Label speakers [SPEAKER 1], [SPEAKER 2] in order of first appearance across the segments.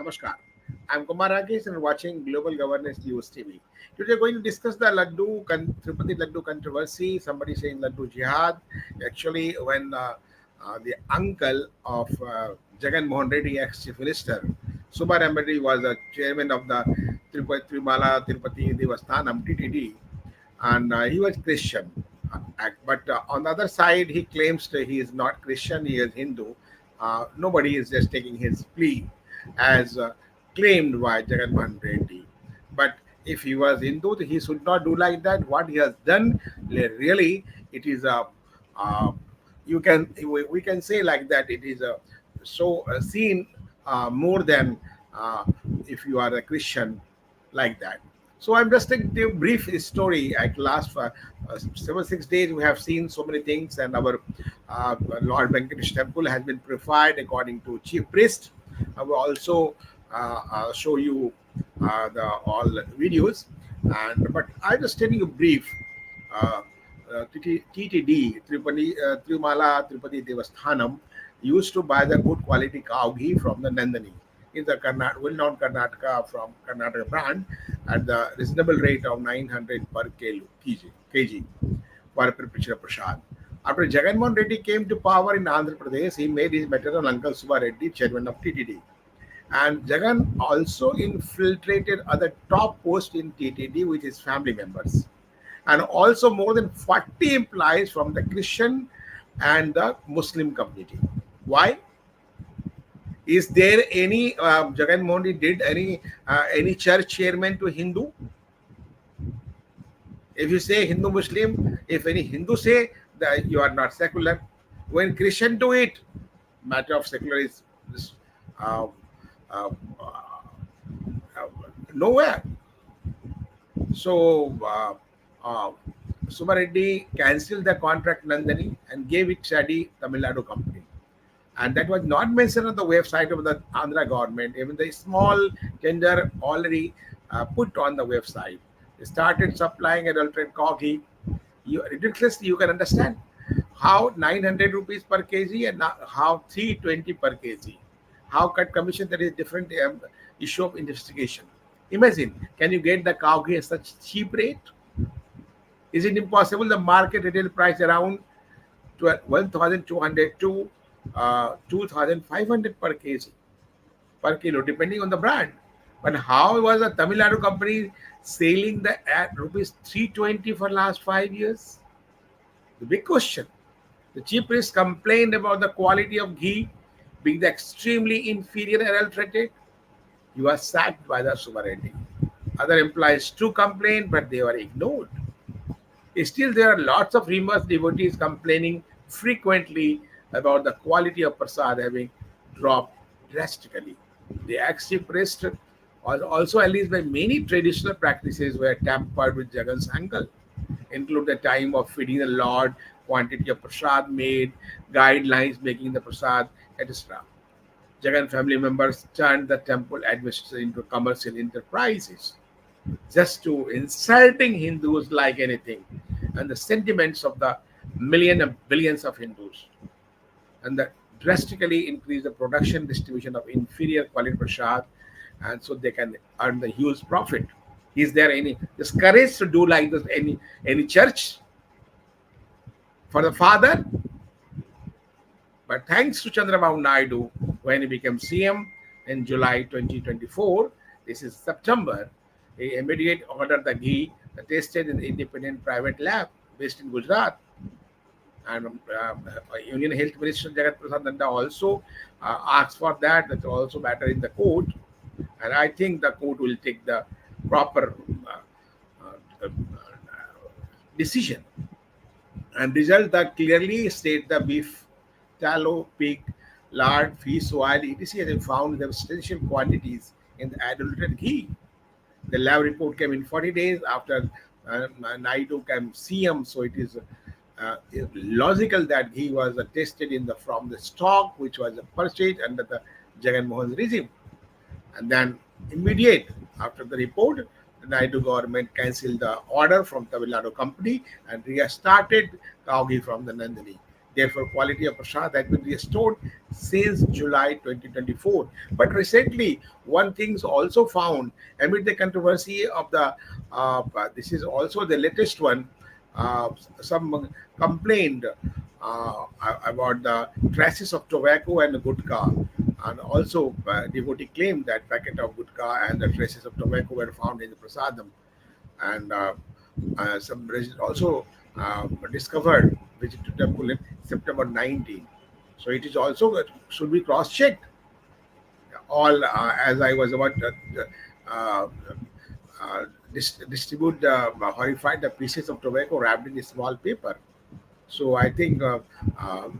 [SPEAKER 1] Namaskar. I'm Kumar Rakesh and watching Global Governance News TV. Today we're going to discuss the Tirupati Laddu controversy. Somebody saying Laddu Jihad. Actually, when the uncle of Jagan Mohan Reddy, ex-chief minister, Subba Reddy was the chairman of the Tirupati Devasthanam (TTD), and he was Christian. But on the other side, he claims that he is not Christian; he is Hindu. Nobody is just taking his plea as claimed by Jagannath Reddy. But if he was Hindu, he should not do like that. What he has done, really, it is a you can we can say like that. It is a so seen more than uh, if you are a Christian like that. So I'm just taking a brief story. At last 7 6 days, we have seen so many things, and our Lord Venkatesh temple has been purified according to chief priest. I will also show you the all videos, and but I just telling you brief. Uh, TTD Tirumala Tirupati Devasthanam used to buy the good quality cow ghee from the Nandani in the well-known Karnataka from Karnataka brand at the reasonable rate of 900 per kg for preparation of prasad. After Jagannath Reddy came to power in Andhra Pradesh, he made his maternal uncle Subba Reddy chairman of TTD. And Jagan also infiltrated other top posts in TTD with his family members. And also more than 40 employees from the Christian and the Muslim community. Why? Is there any Jagan Mohan did any church chairman to Hindu? If you say Hindu Muslim, if any Hindu say that you are not secular, when Christian do it, matter of secular is uh, uh, uh, nowhere. So uh, Subba Reddy cancelled the contract Nandani and gave it Shadi Tamil Nadu company. And that was not mentioned on the website of the Andhra government. Even the small tender already put on the website. They started supplying adulterated coffee. Ridiculously, you can understand how 900 rupees per kg and how 320 per kg. How cut commission, that is different issue of investigation. Imagine, can you get the cow ghee at such cheap rate? Is it impossible? The market retail price around 1,200 to 2,500 per kilo, depending on the brand. But how was a Tamil Nadu company selling the at rupees 320 for last 5 years? The big question. The chief priest complained about the quality of ghee being the extremely inferior and adulterated. He was sacked by the Subba Reddy. Other employees too complained, but they were ignored. Still, there are lots of rumors devotees complaining frequently about the quality of prasad having dropped drastically. The ex-chief priest was also alleged by many traditional practices were tampered with Jagan's uncle, include the time of feeding the Lord, quantity of prasad made, guidelines making the prasad, etc. Jagan family members turned the temple administration into commercial enterprises, just to insulting Hindus like anything, and the sentiments of the million and billions of Hindus, and that drastically increase the production distribution of inferior quality prasad, and so they can earn the huge profit. Is there any this courage to do like this? Any church for the father? But thanks to Chandrababu Naidu, when he became CM in July 2024, this is September, he immediately ordered the ghee tested in the independent private lab based in Gujarat. And Union Health Minister Jagat Prasad Nanda also asked for that. That's also matter in the court. And I think the court will take the proper decision. And result that clearly state the beef, tallow, pig, lard, fish, oil, etc. has been found in substantial quantities in the adulterated ghee. The lab report came in 40 days after Naidu came CM, so it is logical that he was tested in the from the stock which was purchased under the Jagan Mohan regime. And then immediate after the report, the Naidu government cancelled the order from Tamil Nadu company and restarted cow ghee from the Nandini. Therefore, quality of prasad has been restored since July 2024. But recently, one thing's also found amid the controversy of the this is also the latest one. Some complained about the traces of tobacco and gutka, and also devotee claimed that packet of gutka and the traces of tobacco were found in the prasadam, and some residents also discovered visit to temple in September 19. So it is also should be cross-checked. All as I was about uh, distribute horrified the pieces of tobacco wrapped in a small paper. So I think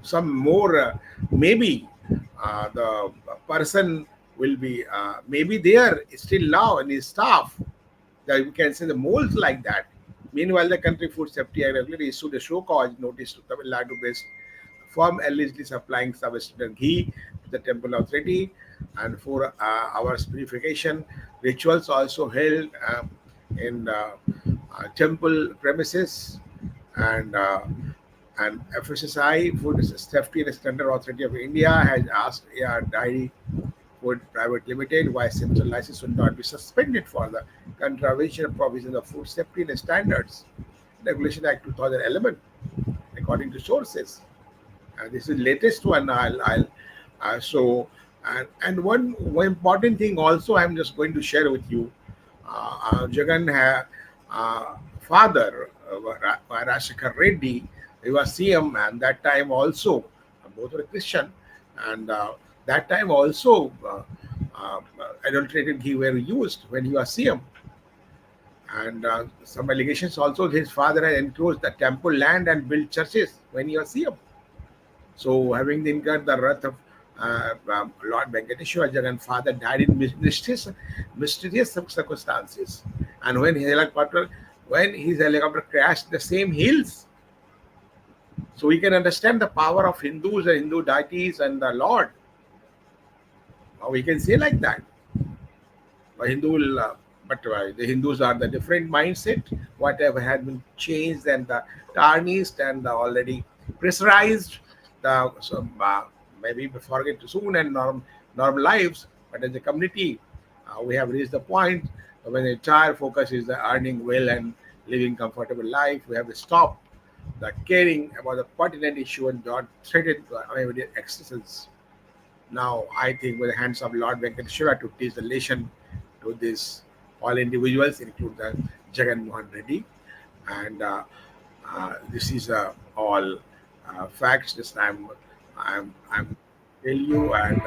[SPEAKER 1] some more maybe the person will be maybe there still now in his staff, that we can say the molds like that. Meanwhile, the country food safety act regularly issued a show cause notice to Tamil Nadu based firm allegedly supplying substandard ghee to the temple authority, and for hours purification rituals also held in temple premises, and FSSI, Food Safety and Standard Authority of India, has asked Dairy Food Private Limited why central license should not be suspended for the contravention of provisions of food safety and standards. Regulation Act 2011, according to sources. This is latest one. So one important thing also I'm just going to share with you. Jagan father Rashekar Reddy, he was CM, and that time also both were Christian, and that time also adulterated ghee were used when he was CM, and some allegations also his father had encroached the temple land and built churches when he was CM. So, having incurred the wrath of Lord Venkateshwar, Jagan's father died in mysterious circumstances, and when his helicopter crashed the same hills. So we can understand the power of Hindus and Hindu deities and the Lord. We can say like that. Hindu will, the Hindus are the different mindset. Whatever had been changed and the tarnished and the already pressurized, the so, maybe we forget too soon and normal lives. But as a community, we have reached the point when the entire focus is the earning well and living comfortable life. We have to stop the caring about the pertinent issue and not threaten everyday existence. Now, I think with the hands of Lord Venkateshwara to teach the lesson to this all individuals, include the Jagan Mohan Reddy, and this is all facts. This time, I'm tell you, and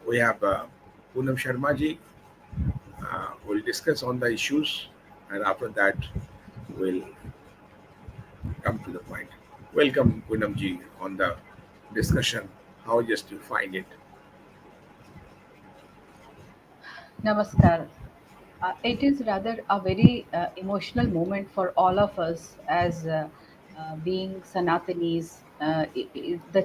[SPEAKER 1] we have Poonam Sharma ji. We'll discuss on the issues, and after that, we'll come to the point. Welcome, Poonam ji, on the discussion. How just you find it?
[SPEAKER 2] Namaskar. It is rather a very emotional moment for all of us as being Sanatanis. The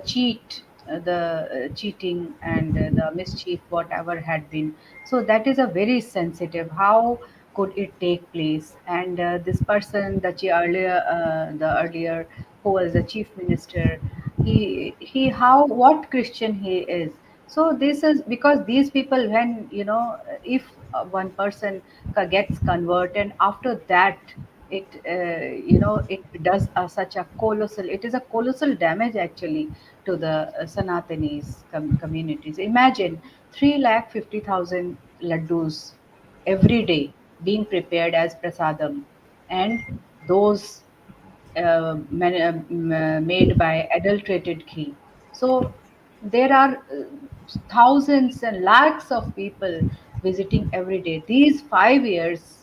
[SPEAKER 2] cheating and the mischief, whatever had been. So that is a very sensitive. How could it take place? And this person, the earlier who was the chief minister, how what Christian he is. So this is because these people, when if one person gets converted, and after that it it does such a colossal, it is a colossal damage actually to the Sanatanis communities. Imagine 3,50,000 laddus every day being prepared as prasadam, and those made by adulterated ghee. So there are thousands and lakhs of people visiting every day. These 5 years.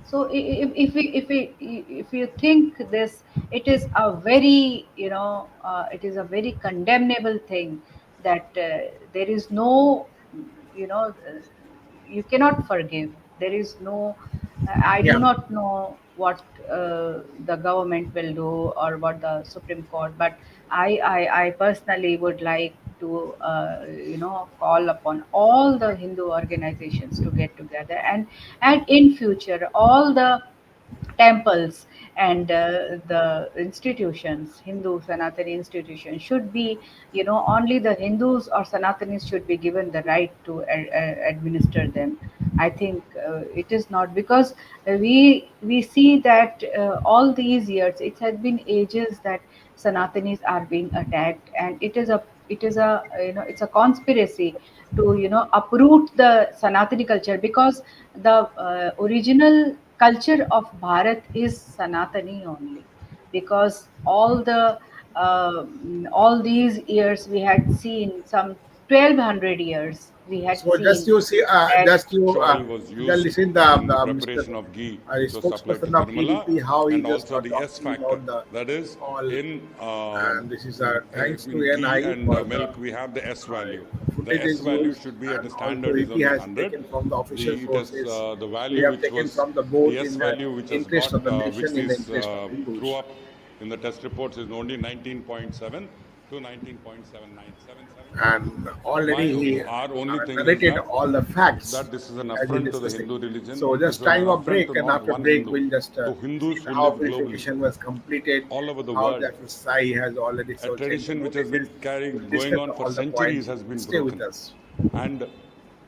[SPEAKER 2] So if you think this, it is a very it is a very condemnable thing that there is no you know you cannot forgive. There is no, I do
[SPEAKER 1] Yeah,
[SPEAKER 2] not know what the government will do or what the Supreme Court, but I personally would like to call upon all the Hindu organizations to get together, and in future all the temples and the institutions, Hindu Sanatani institutions, should be, only the Hindus or Sanatanis should be given the right to administer them. I think it is not, because we see that all these years it has been ages that Sanatanis are being attacked, and it is a it's a conspiracy to uproot the Sanatani culture, because the original culture of Bharat is Sanatani only, because all these years we had seen some 1200 years we had
[SPEAKER 1] So just
[SPEAKER 2] seen
[SPEAKER 1] you see,
[SPEAKER 2] that.
[SPEAKER 1] just you
[SPEAKER 3] oil was used
[SPEAKER 1] listen
[SPEAKER 3] in
[SPEAKER 1] the Mr.
[SPEAKER 3] preparation of ghee to supply to
[SPEAKER 1] spokesperson of
[SPEAKER 3] Tirumala,
[SPEAKER 1] PDP how he
[SPEAKER 3] and
[SPEAKER 1] just
[SPEAKER 3] also
[SPEAKER 1] got
[SPEAKER 3] the S
[SPEAKER 1] talking
[SPEAKER 3] factor.
[SPEAKER 1] about the
[SPEAKER 3] That is,
[SPEAKER 1] all, and this is thanks to
[SPEAKER 3] in ghee
[SPEAKER 1] NI
[SPEAKER 3] and
[SPEAKER 1] for
[SPEAKER 3] milk,
[SPEAKER 1] the
[SPEAKER 3] we have the S value. The
[SPEAKER 1] footage
[SPEAKER 3] S
[SPEAKER 1] is
[SPEAKER 3] value
[SPEAKER 1] used,
[SPEAKER 3] should be, at the
[SPEAKER 1] and also
[SPEAKER 3] standard is
[SPEAKER 1] he
[SPEAKER 3] only
[SPEAKER 1] has
[SPEAKER 3] 100.
[SPEAKER 1] taken from the official
[SPEAKER 3] It is
[SPEAKER 1] sources.
[SPEAKER 3] the
[SPEAKER 1] We
[SPEAKER 3] value
[SPEAKER 1] have
[SPEAKER 3] which
[SPEAKER 1] taken
[SPEAKER 3] was
[SPEAKER 1] from the
[SPEAKER 3] the
[SPEAKER 1] both
[SPEAKER 3] S
[SPEAKER 1] in the
[SPEAKER 3] value which has
[SPEAKER 1] interest
[SPEAKER 3] got
[SPEAKER 1] of the
[SPEAKER 3] which
[SPEAKER 1] nation, in the
[SPEAKER 3] is
[SPEAKER 1] interest of
[SPEAKER 3] threw
[SPEAKER 1] Hindus.
[SPEAKER 3] up in the test reports is only 19.7 to 19.7977.
[SPEAKER 1] And already
[SPEAKER 3] My
[SPEAKER 1] he
[SPEAKER 3] our only thing is
[SPEAKER 1] narrated all the facts
[SPEAKER 3] that this is an
[SPEAKER 1] as we
[SPEAKER 3] affront to the
[SPEAKER 1] discussing.
[SPEAKER 3] Hindu religion.
[SPEAKER 1] So
[SPEAKER 3] This
[SPEAKER 1] just
[SPEAKER 3] is an
[SPEAKER 1] time of
[SPEAKER 3] affront
[SPEAKER 1] break,
[SPEAKER 3] to
[SPEAKER 1] and
[SPEAKER 3] not
[SPEAKER 1] after
[SPEAKER 3] one
[SPEAKER 1] break
[SPEAKER 3] Hindu,
[SPEAKER 1] we'll just
[SPEAKER 3] to
[SPEAKER 1] see
[SPEAKER 3] Hindus who
[SPEAKER 1] how
[SPEAKER 3] live globally,
[SPEAKER 1] purification was completed,
[SPEAKER 3] all over the
[SPEAKER 1] how the
[SPEAKER 3] world.
[SPEAKER 1] FSI has already
[SPEAKER 3] A
[SPEAKER 1] so sent the
[SPEAKER 3] tradition which has
[SPEAKER 1] notices.
[SPEAKER 3] been carrying,
[SPEAKER 1] We'll
[SPEAKER 3] going
[SPEAKER 1] discuss
[SPEAKER 3] on for
[SPEAKER 1] all the
[SPEAKER 3] centuries
[SPEAKER 1] points.
[SPEAKER 3] has been
[SPEAKER 1] Stay with
[SPEAKER 3] broken.
[SPEAKER 1] us.
[SPEAKER 3] And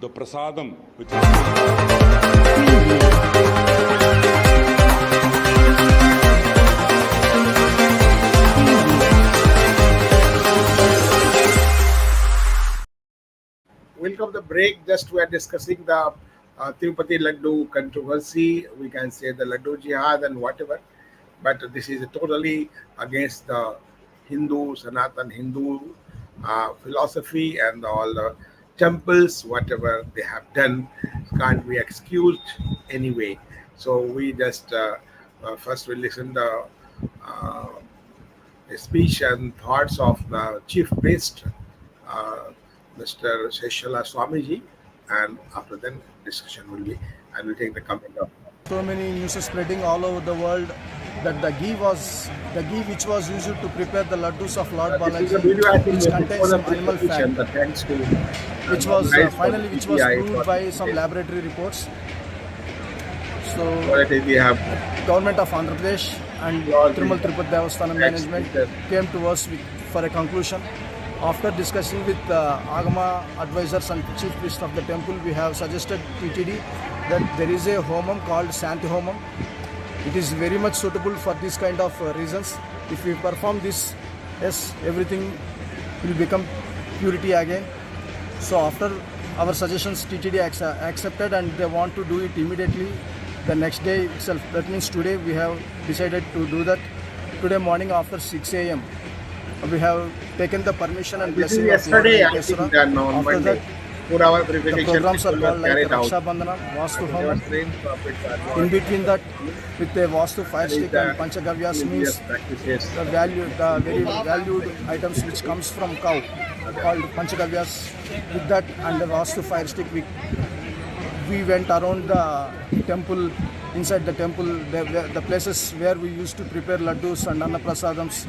[SPEAKER 3] the prasadam, which is given to
[SPEAKER 1] Welcome the break. Just we are discussing the Tirupati Laddu controversy. We can say the Laddu jihad and whatever, but this is totally against the Hindu Sanatan Hindu philosophy, and all the temples, whatever they have done, can't be excused anyway. So we just first we listen uh, the speech and thoughts of the chief priest, uh, Mr. Seshala Swamiji, and after then discussion will be, and we'll take the comment of.
[SPEAKER 4] So many news is spreading all over the world that the ghee which was used to prepare the laddus of Lord
[SPEAKER 1] This is a
[SPEAKER 4] Balaji,
[SPEAKER 1] video I think
[SPEAKER 4] which
[SPEAKER 1] before
[SPEAKER 4] contains
[SPEAKER 1] the
[SPEAKER 4] some animal fat,
[SPEAKER 1] petition, the thanks to
[SPEAKER 4] which
[SPEAKER 1] and
[SPEAKER 4] was
[SPEAKER 1] organized for the
[SPEAKER 4] finally which was
[SPEAKER 1] PTI
[SPEAKER 4] proved
[SPEAKER 1] for
[SPEAKER 4] by some
[SPEAKER 1] this.
[SPEAKER 4] laboratory reports. So
[SPEAKER 1] Already we have
[SPEAKER 4] government of Andhra Pradesh and
[SPEAKER 1] all
[SPEAKER 4] Tirumal
[SPEAKER 1] the
[SPEAKER 4] Tirupati Devasthanam
[SPEAKER 1] thanks
[SPEAKER 4] management
[SPEAKER 1] to
[SPEAKER 4] came to us for a conclusion. After discussing with Agama advisors and chief priest of the temple, we have suggested TTD that there is a homam called Santi Homam. It is very much suitable for this kind of reasons. If we perform this, yes, everything will become purity again. So after our suggestions, TTD accepted, and they want to do it immediately the next day itself. That means today we have decided to do that. Today morning after 6 a.m. we have taken the permission and
[SPEAKER 1] this is
[SPEAKER 4] blessing of Lord
[SPEAKER 1] yesterday, I
[SPEAKER 4] Venkateswara.
[SPEAKER 1] think, done on
[SPEAKER 4] After
[SPEAKER 1] Monday.
[SPEAKER 4] that,
[SPEAKER 1] 4 hour
[SPEAKER 4] the
[SPEAKER 1] purification
[SPEAKER 4] programs are
[SPEAKER 1] ritual was
[SPEAKER 4] called like
[SPEAKER 1] carried out.
[SPEAKER 4] Raksha Bandhana, Vastu
[SPEAKER 1] There was
[SPEAKER 4] Homam.
[SPEAKER 1] trained puppets are
[SPEAKER 4] In
[SPEAKER 1] not.
[SPEAKER 4] between that, with a Vastu fire
[SPEAKER 1] There is
[SPEAKER 4] stick and
[SPEAKER 1] the
[SPEAKER 4] Panchagavyas
[SPEAKER 1] religious
[SPEAKER 4] means
[SPEAKER 1] practices.
[SPEAKER 4] the very valued items which comes from cow called Panchagavyas. With that and the Vastu fire stick, we went around the temple, inside the temple, the places where we used to prepare laddus and annaprasadams.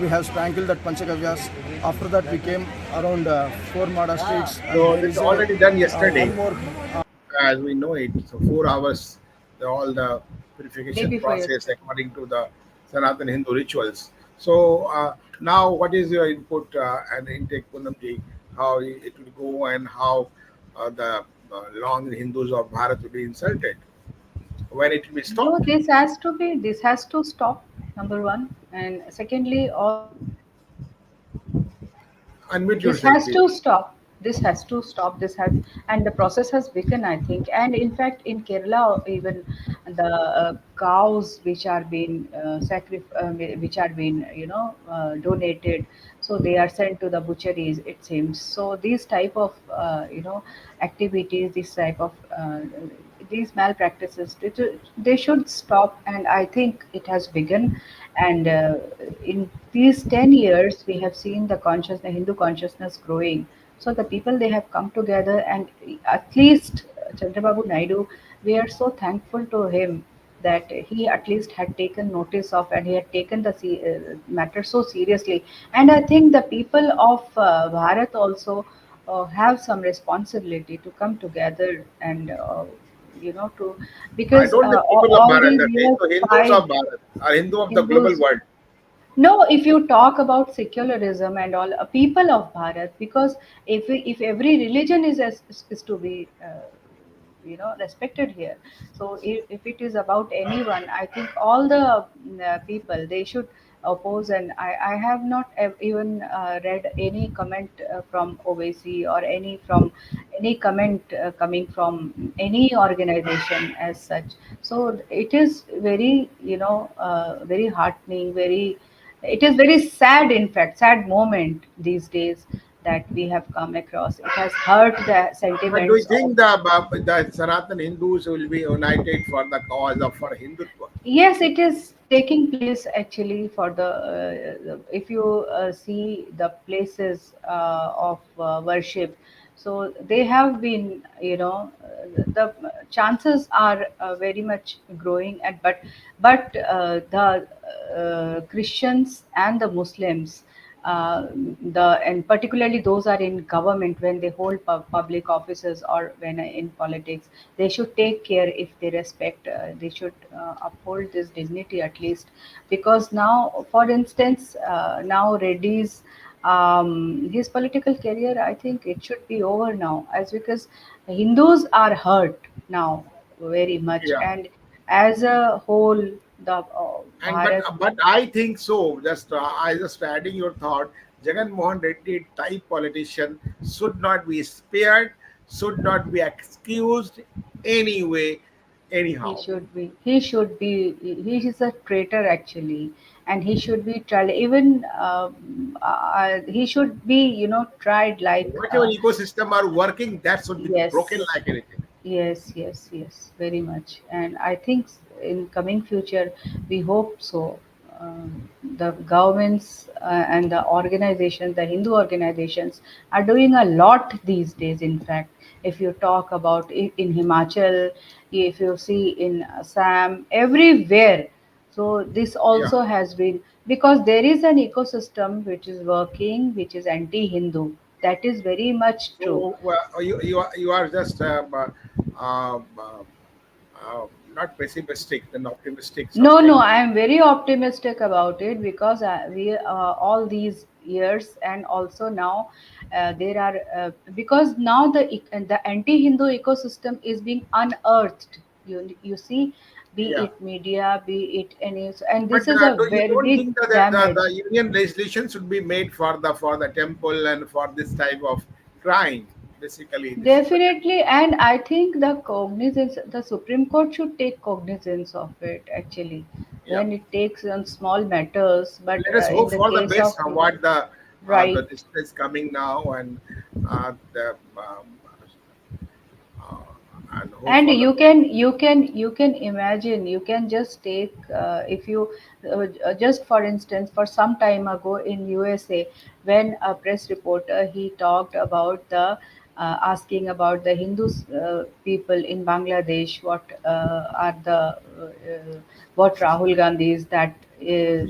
[SPEAKER 4] We have sprinkled that Panchagavyas. After that, we came around 4 streets. And
[SPEAKER 1] So
[SPEAKER 4] there
[SPEAKER 1] it's
[SPEAKER 4] is
[SPEAKER 1] already done yesterday,
[SPEAKER 4] one more
[SPEAKER 1] as we know it. So 4 hours, all the
[SPEAKER 2] Day
[SPEAKER 1] purification
[SPEAKER 2] before
[SPEAKER 1] process
[SPEAKER 2] yesterday.
[SPEAKER 1] according to the Sanatan Hindu rituals. So now, what is your input and intake, Punamji? How it will go, and how the long Hindus of Bharat will be insulted? When it will be
[SPEAKER 2] No,
[SPEAKER 1] stopped?
[SPEAKER 2] this has to stop, number one. And secondly, also,
[SPEAKER 1] Unmute
[SPEAKER 2] this
[SPEAKER 1] yourself,
[SPEAKER 2] has
[SPEAKER 1] please.
[SPEAKER 2] to stop. This has to stop. This has, and the process has begun, I think. And in fact, in Kerala, even the cows which are being which are being donated, so they are sent to the butcheries. It seems so. These type of activities, this type of these malpractices, they should stop. And I think it has begun. And in these 10 years, we have seen the consciousness, Hindu consciousness growing. So the people, they have come together, and at least Chandrababu Naidu, we are so thankful to him that he at least had taken notice of, and he had taken the matter so seriously. And I think the people of Bharat also have some responsibility to come together and to,
[SPEAKER 1] I
[SPEAKER 2] because
[SPEAKER 1] told the people of
[SPEAKER 2] all
[SPEAKER 1] Bharat,
[SPEAKER 2] these
[SPEAKER 1] that
[SPEAKER 2] years
[SPEAKER 1] the Hindus
[SPEAKER 2] fight
[SPEAKER 1] of Bharat are Hindu of the global
[SPEAKER 2] Hindus.
[SPEAKER 1] world.
[SPEAKER 2] No, if you talk about secularism and all, people of Bharat, because if every religion is to be respected here, so if it is about anyone, I think all the people, they should oppose. And I have not even read any comment from OAC, or any comment coming from any organization as such. So it is very, very heartening, very, it is very sad, in fact, sad moment these days that we have come across. It has hurt the
[SPEAKER 1] But do you
[SPEAKER 2] sentiments of.
[SPEAKER 1] think the Sanatan Hindus will be united for the cause of for Hindutva?
[SPEAKER 2] Yes, it is taking place actually for the. If you see the places of worship, so they have been, the chances are very much growing. But Christians and the Muslims, and particularly those are in government, when they hold public offices or when in politics, they should take care. If they respect, they should uphold this dignity at least. Because now, for instance, now Reddy's, his political career, I think it should be over now, as because Hindus are hurt now very much.
[SPEAKER 1] Yeah.
[SPEAKER 2] And as a whole, the
[SPEAKER 1] And
[SPEAKER 2] Bharat.
[SPEAKER 1] but I think so. Just I just adding your thought. Jagan Mohan Reddy type politician should not be spared, should not be excused anyway,
[SPEAKER 2] He
[SPEAKER 1] anyhow.
[SPEAKER 2] should be. He should be. He is a traitor actually, and he should be tried. Even he should be, tried like.
[SPEAKER 1] Whatever ecosystem are working, that should be broken
[SPEAKER 2] Yes,
[SPEAKER 1] like anything.
[SPEAKER 2] yes, yes, yes, very much. And I think in coming future, we hope so. The governments and the organizations, the Hindu organizations, are doing a lot these days. In fact, if you talk about in Himachal, if you see in Assam, everywhere. So this
[SPEAKER 1] Yeah.
[SPEAKER 2] also has been, because there is an ecosystem which is working, which is anti-Hindu. That is very much true.
[SPEAKER 1] So you are just uh, uh, not pessimistic, then optimistic
[SPEAKER 2] No, no,
[SPEAKER 1] something.
[SPEAKER 2] I am very optimistic about it, because we all these years, and also now there are, because now the anti-Hindu ecosystem is being unearthed. You see, be
[SPEAKER 1] Yeah.
[SPEAKER 2] it media, be it any, and
[SPEAKER 1] But
[SPEAKER 2] this is a
[SPEAKER 1] you
[SPEAKER 2] very
[SPEAKER 1] don't
[SPEAKER 2] big
[SPEAKER 1] think that the
[SPEAKER 2] damage.
[SPEAKER 1] union legislation should be made for the temple and for this type of crime? Basically, this is the
[SPEAKER 2] Definitely, and I think the Supreme Court should take cognizance of it actually,
[SPEAKER 1] yeah.
[SPEAKER 2] when it takes on small matters. But
[SPEAKER 1] Let us
[SPEAKER 2] in
[SPEAKER 1] hope
[SPEAKER 2] the
[SPEAKER 1] for the
[SPEAKER 2] case of,
[SPEAKER 1] best. What the
[SPEAKER 2] right.
[SPEAKER 1] this is coming now, the uh, and hope
[SPEAKER 2] And
[SPEAKER 1] for the best.
[SPEAKER 2] you can imagine, you can just take, if you just for instance, for some time ago in USA, when a press reporter, he talked about the asking about the Hindus people in Bangladesh, are the what Rahul Gandhi is,
[SPEAKER 1] Yeah,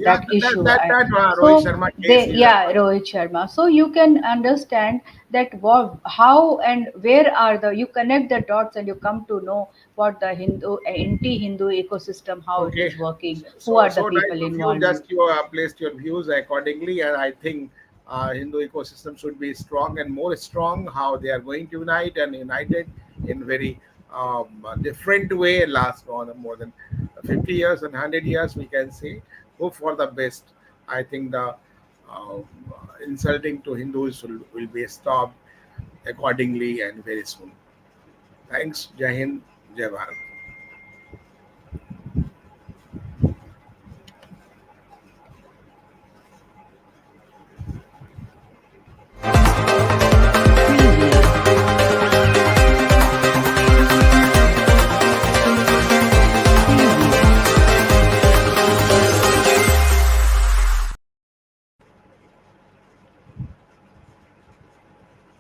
[SPEAKER 2] that issue.
[SPEAKER 1] Rohit
[SPEAKER 2] So
[SPEAKER 1] Sharma case
[SPEAKER 2] they,
[SPEAKER 1] is a
[SPEAKER 2] yeah, Rohit Sharma. So you can understand that what, how and where are the, you connect the dots and you come to know what the anti-Hindu ecosystem, how it
[SPEAKER 1] okay.
[SPEAKER 2] is working,
[SPEAKER 1] So,
[SPEAKER 2] who are the
[SPEAKER 1] nice
[SPEAKER 2] people
[SPEAKER 1] of you.
[SPEAKER 2] involved in.
[SPEAKER 1] Just you placed your views accordingly, and I think Hindu ecosystem should be strong and more strong. How they are going to unite and united in very different way. Last on more than 50 years and 100 years, we can say. Hope for the best. I think the insulting to Hindus will be stopped accordingly and very soon. Thanks. Jai Hind. Jai Bharat.